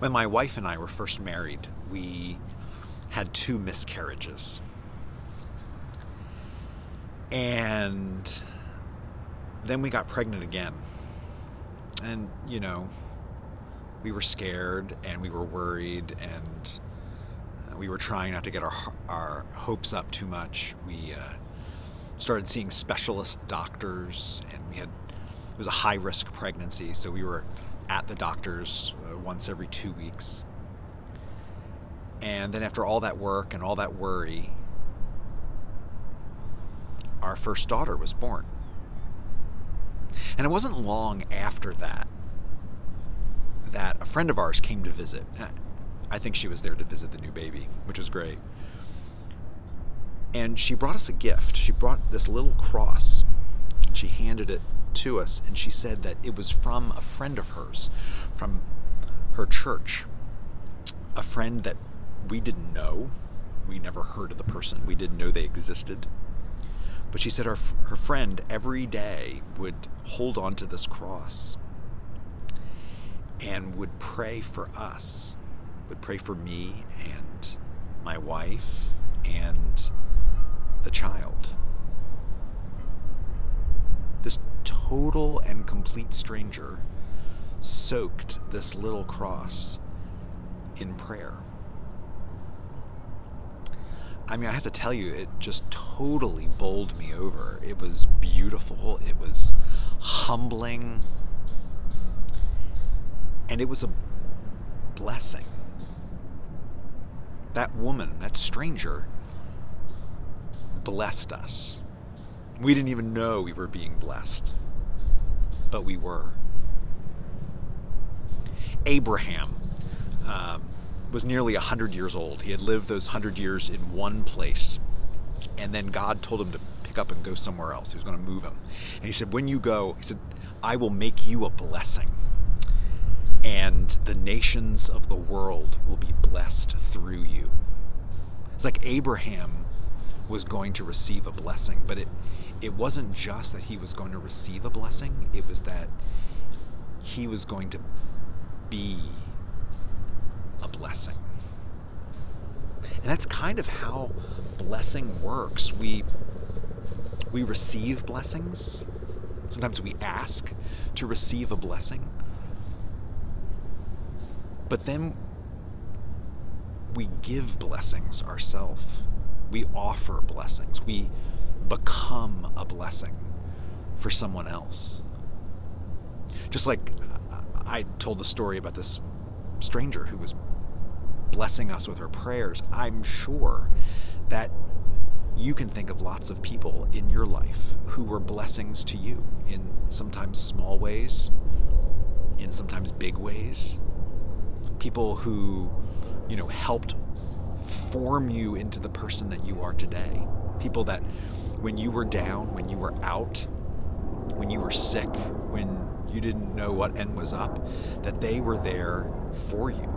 When my wife and I were first married, we had 2 miscarriages. And then we got pregnant again. And, you know, we were scared and we were worried, and we were trying not to get our hopes up too much. We started seeing specialist doctors, and it was a high-risk pregnancy, so we were at the doctors once every 2 weeks. And then after all that work and all that worry, our first daughter was born. And it wasn't long after that that a friend of ours came to visit. I think she was there to visit the new baby, which was great. And she brought us a gift. She brought this little cross, and she handed it to us, and she said that it was from a friend of hers, from her church. A friend that we didn't know. We never heard of the person. We didn't know they existed. But she said her friend every day would hold on to this cross and would pray for us, would pray for me and my wife and the child. This total and complete stranger soaked this little cross in prayer. I mean, I have to tell you, it just totally bowled me over. It was beautiful, it was humbling, and it was a blessing. That woman, that stranger, blessed us. We didn't even know we were being blessed, but we were. Abraham was nearly 100 years old. He had lived those 100 years in one place, and then God told him to pick up and go somewhere else. He was going to move him. And he said, when you go, he said, I will make you a blessing, and the nations of the world will be blessed through you. It's like Abraham was going to receive a blessing, but it wasn't just that he was going to receive a blessing, it was that he was going to be a blessing. And that's kind of how blessing works. We receive blessings. Sometimes we ask to receive a blessing. But then we give blessings ourselves. We offer blessings. We become a blessing for someone else. Just like I told the story about this stranger who was blessing us with her prayers, I'm sure that you can think of lots of people in your life who were blessings to you in sometimes small ways, in sometimes big ways. People who, you know, helped form you into the person that you are today. People that when you were down, when you were out, when you were sick, when you didn't know what end was up, that they were there for you.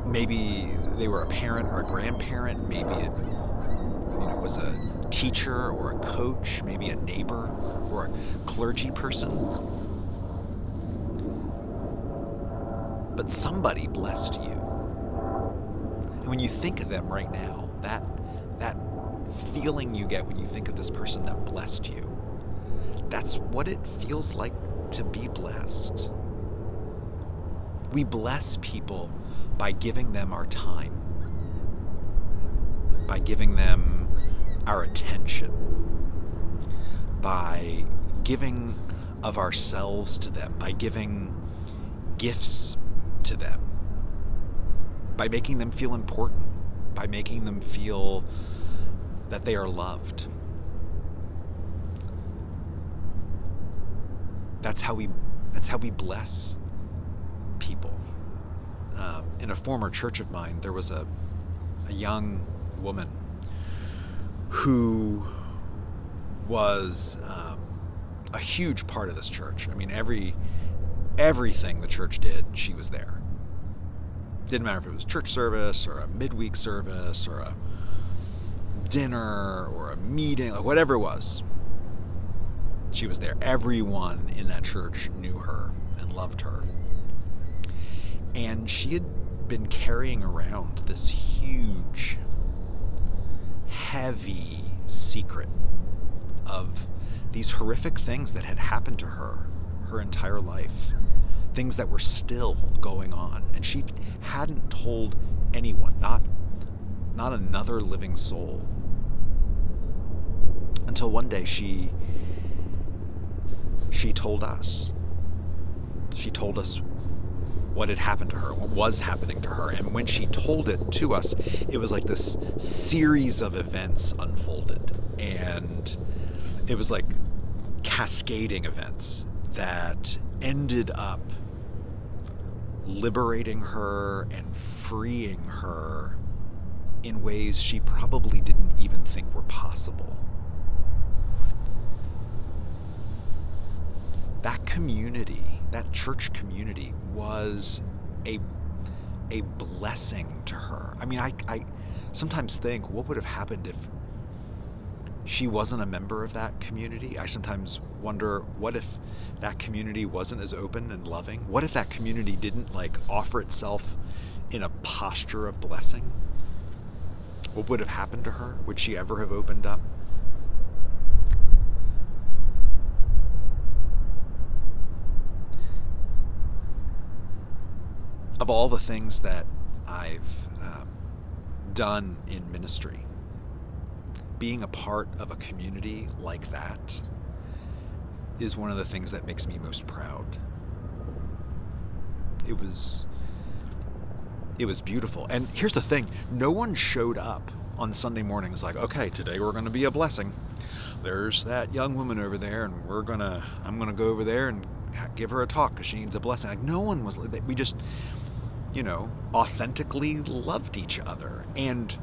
Maybe they were a parent or a grandparent, maybe it, you know, was a teacher or a coach, maybe a neighbor or a clergy person. But somebody blessed you. And when you think of them right now, that feeling you get when you think of this person that blessed you, that's what it feels like to be blessed. We bless people by giving them our time, by giving them our attention, by giving of ourselves to them, by giving gifts to them, by making them feel important, by making them feel that they are loved. That's how we bless people. In a former church of mine, there was a young woman who was a huge part of this church. I mean, everything the church did, she was there. Didn't matter if it was church service or a midweek service or a dinner or a meeting, like whatever it was. She was there. Everyone in that church knew her and loved her. And she had been carrying around this huge, heavy secret of these horrific things that had happened to her entire life. Things that were still going on. And she hadn't told anyone, not another living soul. Until one day she told us. She told us what had happened to her, what was happening to her. And when she told it to us, it was like this series of events unfolded. And it was like cascading events that ended up liberating her and freeing her in ways she probably didn't even think were possible. That community, that church community, was a blessing to her. I mean, I sometimes think, what would have happened if she wasn't a member of that community? I sometimes wonder, what if that community wasn't as open and loving? What if that community didn't like offer itself in a posture of blessing? What would have happened to her? Would she ever have opened up? Of all the things that I've done in ministry, being a part of a community like that is one of the things that makes me most proud. It was beautiful. And here's the thing, no one showed up on Sunday mornings like, okay, today we're going to be a blessing. There's that young woman over there, and I'm going to go over there and give her a talk because she needs a blessing. Like, no one was, we just, authentically loved each other. And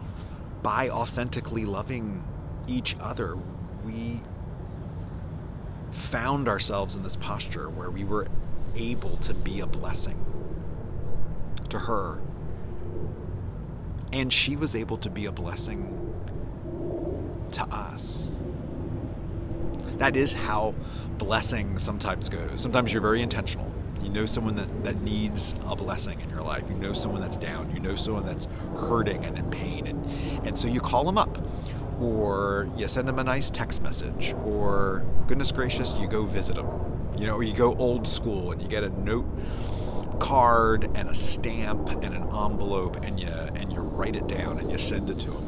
by authentically loving each other, we found ourselves in this posture where we were able to be a blessing to her. And she was able to be a blessing to us. That is how blessing sometimes goes. Sometimes you're very intentional. You know someone that needs a blessing in your life. You know someone that's down. You know someone that's hurting and in pain. And so you call them up, or you send them a nice text message, or goodness gracious, you go visit them. Or you go old school and you get a note card and a stamp and an envelope, and you write it down and you send it to them.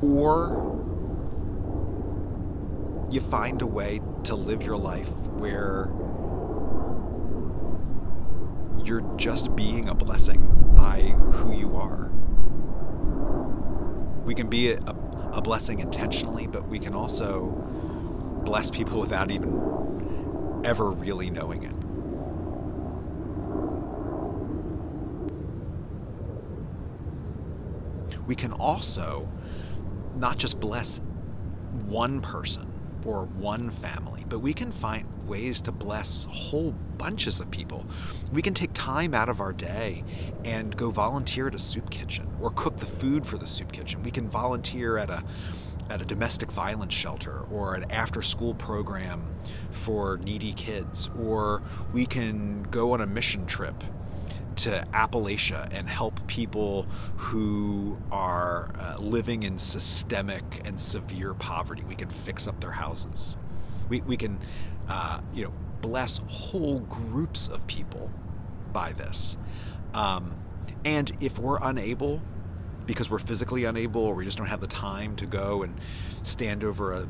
Or you find a way to live your life where you're just being a blessing by who you are. We can be a blessing intentionally, but we can also bless people without even ever really knowing it. We can also not just bless one person or one family, but we can find ways to bless whole bunches of people. We can take time out of our day and go volunteer at a soup kitchen or cook the food for the soup kitchen. We can volunteer at a domestic violence shelter or an after-school program for needy kids, or we can go on a mission trip to Appalachia and help people who are living in systemic and severe poverty. We can fix up their houses. We can bless whole groups of people by this. And if we're unable, because we're physically unable, or we just don't have the time to go and stand over a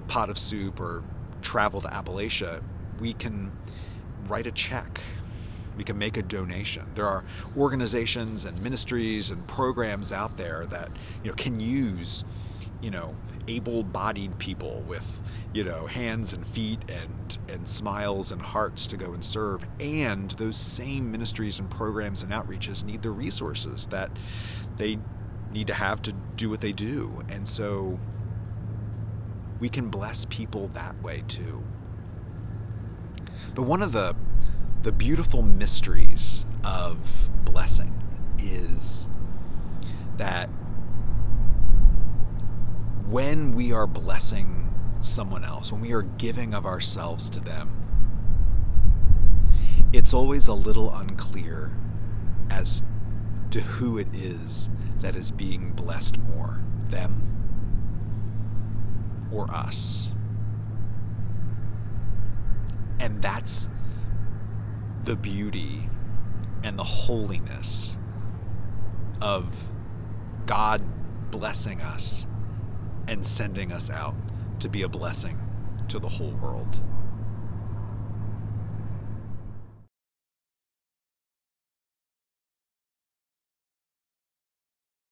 pot of soup or travel to Appalachia, we can write a check. We can make a donation. There are organizations and ministries and programs out there that can use able-bodied people with hands and feet and smiles and hearts to go and serve. And those same ministries and programs and outreaches need the resources that they need to have to do what they do. And so we can bless people that way too. But one of the beautiful mysteries of blessing is that when we are blessing someone else, when we are giving of ourselves to them, it's always a little unclear as to who it is that is being blessed more, them or us. And that's the beauty and the holiness of God blessing us and sending us out to be a blessing to the whole world.